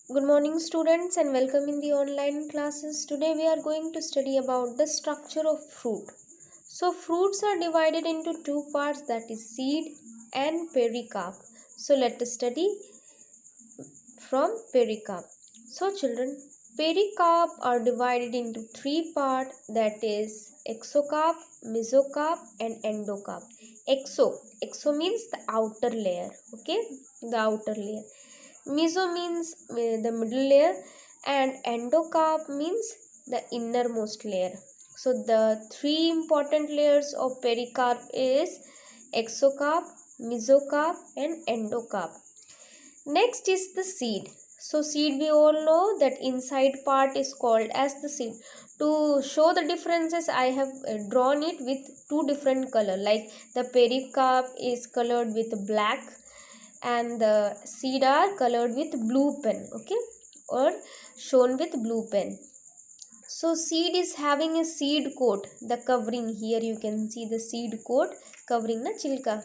Good morning, students, and welcome in the online classes. Today we are going to study about the structure of fruit. So, fruits are divided into two parts, that is seed and pericarp. So, let us study from pericarp. So, children, pericarp are divided into three parts, that is exocarp, mesocarp, and endocarp. Exo means the outer layer. Okay, the outer layer. Meso means the middle layer, and endocarp means the innermost layer. So the three important layers of pericarp is exocarp, mesocarp, and endocarp. Next is the seed. So seed, we all know that inside part is called as the seed. To show the differences, I have drawn it with two different color. Like the pericarp is colored with black and the seed are colored with blue pen, okay, or shown with blue pen. So seed is having a seed coat, the covering. Here you can see the seed coat covering the chilka.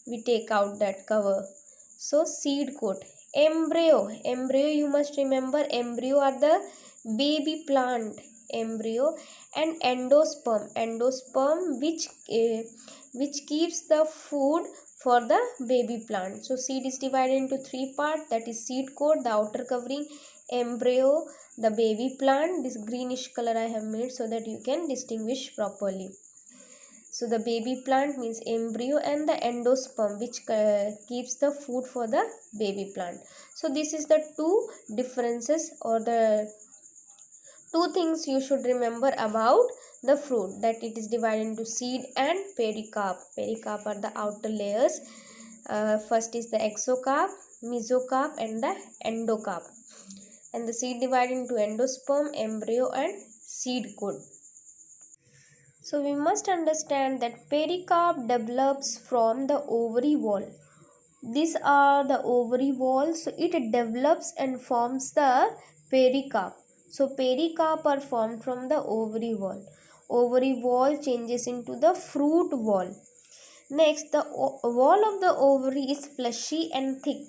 We take out that cover. So seed coat. Embryo, you must remember, embryo are the baby plant. Embryo. And endosperm which keeps the food for the baby plant. So seed is divided into three parts, that is seed coat, the outer covering, embryo, the baby plant. This greenish color I have made so that you can distinguish properly. So the baby plant means embryo, and the endosperm which keeps the food for the baby plant. So this is the two differences, or the two things you should remember about the fruit, that it is divided into seed and pericarp. Pericarp are the outer layers. First is the exocarp, mesocarp, and the endocarp. And the seed divided into endosperm, embryo, and seed coat. So we must understand that pericarp develops from the ovary wall. These are the ovary wall, so it develops and forms the pericarp. So pericarp are formed from the ovary wall. Ovary wall changes into the fruit wall. Next, the wall of the ovary is fleshy and thick.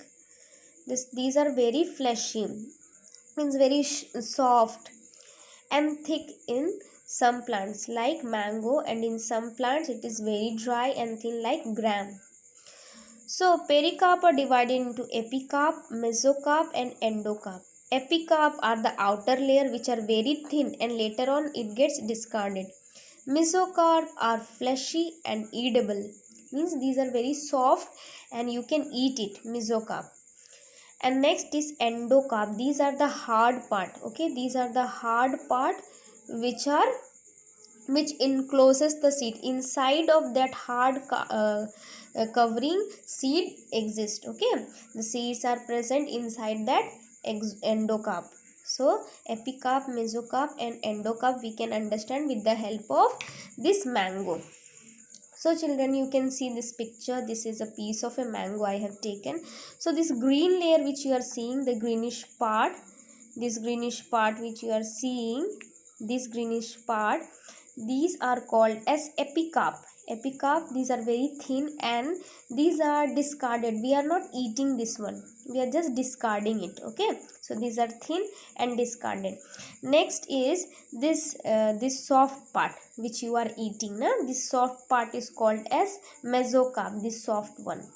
These are very fleshy, means very soft and thick in some plants like mango, and in some plants it is very dry and thin like gram. So pericarp are divided into epicarp, mesocarp, and endocarp. Epicarp are the outer layer which are very thin and later on it gets discarded. Mesocarp are fleshy and edible, means these are very soft and you can eat it, mesocarp. And next is endocarp. These are the hard part, okay, these are the hard part which encloses the seed. Inside of that hard covering, seed exists, okay, the seeds are present inside that endocarp. So epicarp, mesocarp, and endocarp we can understand with the help of this mango. So children, you can see this picture. This is a piece of a mango I have taken. So this green layer which you are seeing, the greenish part, this greenish part which you are seeing, this greenish part, these are called as epicarp. Epicarp, these are very thin and these are discarded. We are not eating this one, we are just discarding it, okay. So these are thin and discarded. Next is this soft part which you are eating na? This soft part is called as mesocarp, this soft one,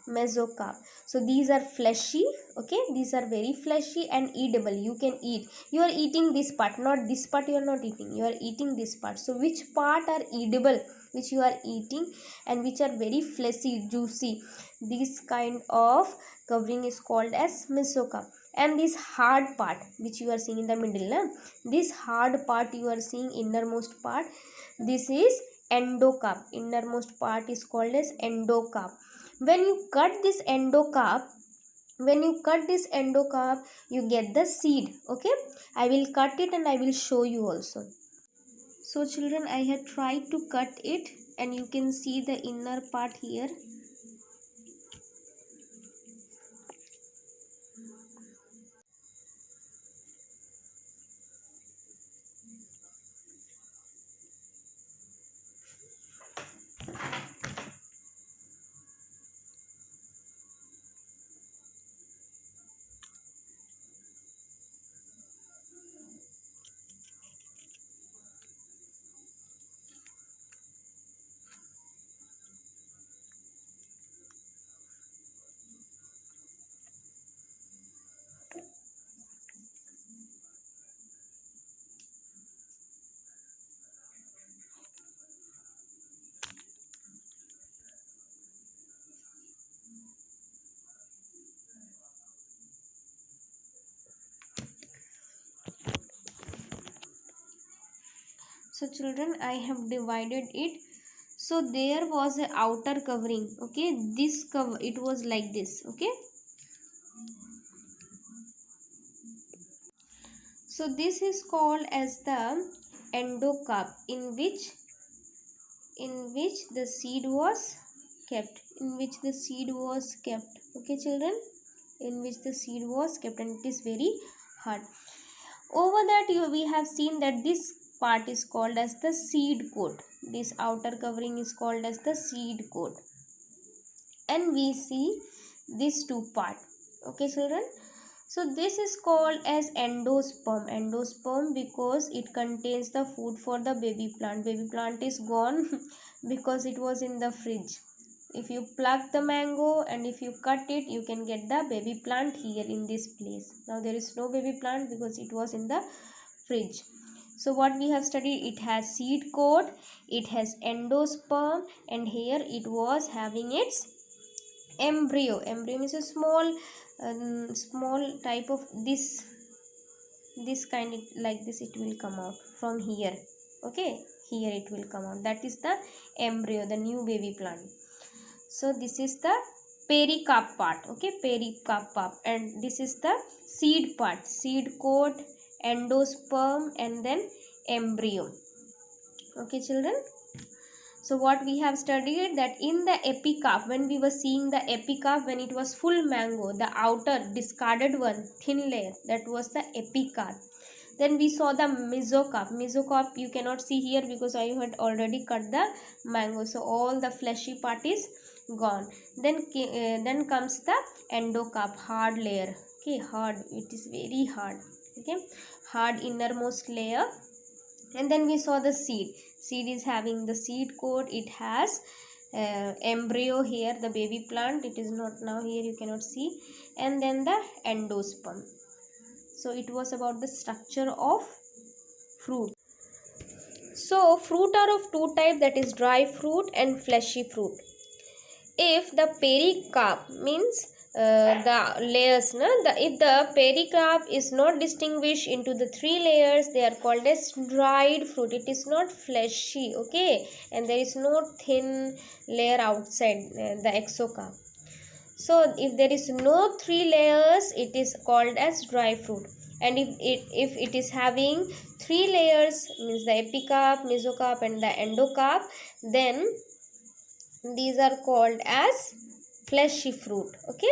mesocarp. So these are fleshy, okay, these are very fleshy and edible, you can eat. You are eating this part, not this part you are not eating, you are eating this part. So which part are edible, which you are eating, and which are very fleshy, juicy, this kind of covering is called as mesocarp. And this hard part which you are seeing in the middle na? This hard part you are seeing, innermost part, this is endocarp. Innermost part is called as endocarp. When you cut this endocarp, you get the seed, okay. I will cut it and I will show you also. So children, I had tried to cut it and you can see the inner part here. So children, I have divided it. So there was a outer covering. Okay, this cover, it was like this. Okay, so this is called as the endocarp, in which the seed was kept. Okay children, in which the seed was kept, and it is very hard. Over that we have seen that this part is called as the seed coat. This outer covering is called as the seed coat, and we see these two part. Okay children, so this is called as endosperm because it contains the food for the baby plant. Baby plant is gone because it was in the fridge. If you pluck the mango and if you cut it, you can get the baby plant here in this place. Now there is no baby plant because it was in the fridge. So what we have studied, it has seed coat, it has endosperm, and here it was having its embryo. Embryo is a small type of this kind, like this it will come out from here. Okay, here it will come out, that is the embryo, the new baby plant. So this is the pericarp part. Okay, pericarp part, and this is the seed part, seed coat, endosperm, and then embryo. Okay children, so what we have studied, that in the epicarp, when we were seeing the epicarp, when it was full mango, the outer discarded one thin layer, that was the epicarp. Then we saw the mesocarp. You cannot see here because I had already cut the mango, so all the fleshy part is gone. Then comes the endocarp, hard layer. Okay, hard, it is very hard. Okay, hard innermost layer. And then we saw the seed is having the seed coat. It has embryo here, the baby plant, it is not now here, you cannot see. And then the endosperm. So it was about the structure of fruit. So fruit are of two types, that is dry fruit and fleshy fruit. If the pericarp means the layers, if the pericarp is not distinguished into the three layers, they are called as dried fruit. It is not fleshy. Okay, and there is no thin layer outside the exocarp. So if there is no three layers, it is called as dry fruit. And if it is having three layers, means the epicarp, mesocarp, and the endocarp, then these are called as fleshy fruit. Okay,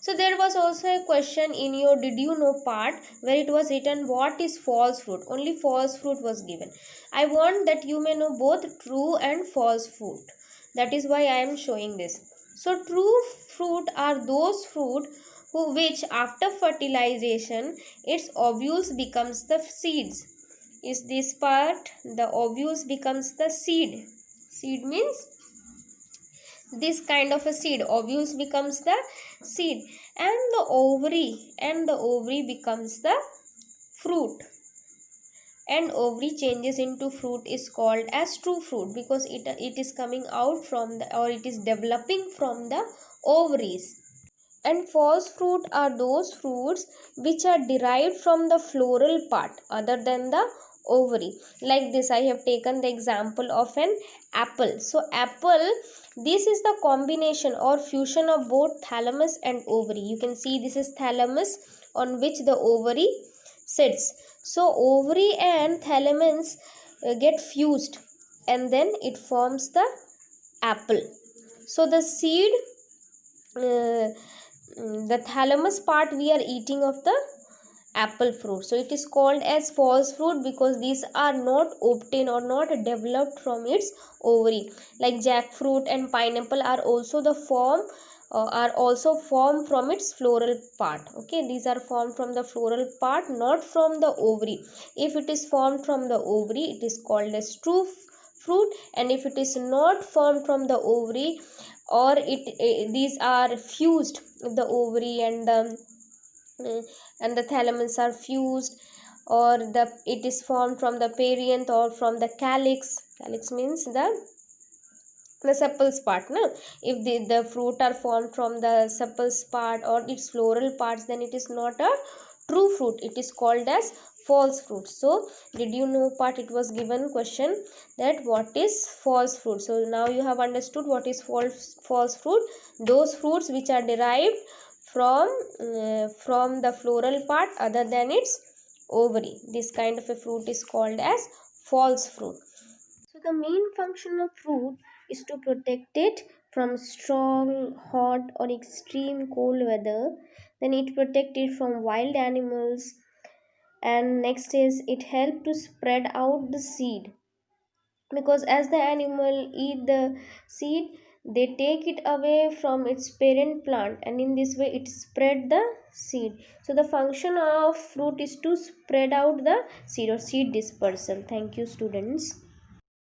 so there was also a question in your did you know part, where it was written what is false fruit. Only false fruit was given. I want that you may know both true and false fruit. That is why I am showing this. So true fruit are those fruit which after fertilization its ovules becomes the seeds. Is this part, the ovules becomes the seed. Seed means this kind of a seed, ovules becomes the seed, and the ovary becomes the fruit, and ovary changes into fruit is called as true fruit because it is coming out from the, or it is developing from the ovaries. And false fruit are those fruits which are derived from the floral part other than the ovary. Like this, I have taken the example of an apple. So apple, this is the combination or fusion of both thalamus and ovary. You can see this is thalamus on which the ovary sits. So ovary and thalamus get fused, and then it forms the apple. So the seed, the thalamus part, we are eating of the apple fruit. So it is called as false fruit because these are not obtained or not developed from its ovary. Like jackfruit and pineapple are also formed from its floral part. Okay, these are formed from the floral part, not from the ovary. If it is formed from the ovary, it is called as true fruit, and if it is not formed from the ovary, or these are fused, the ovary and the thalamus are fused, or it is formed from the perianth or from the calyx. Calyx means the sepals part. No, if the fruit are formed from the sepals part or its floral parts, then it is not a true fruit, it is called as false fruit. So did you know part it was given question that what is false fruit. So now you have understood what is false fruit. Those fruits which are derived from the floral part other than its ovary, this kind of a fruit is called as false fruit. So the main function of fruit is to protect it from strong, hot or extreme cold weather. Then it protect it from wild animals. And next is it help to spread out the seed, because as the animal eat the seed, they take it away from its parent plant, and in this way it spread the seed. So the function of fruit is to spread out the seed or seed dispersal. Thank you, students.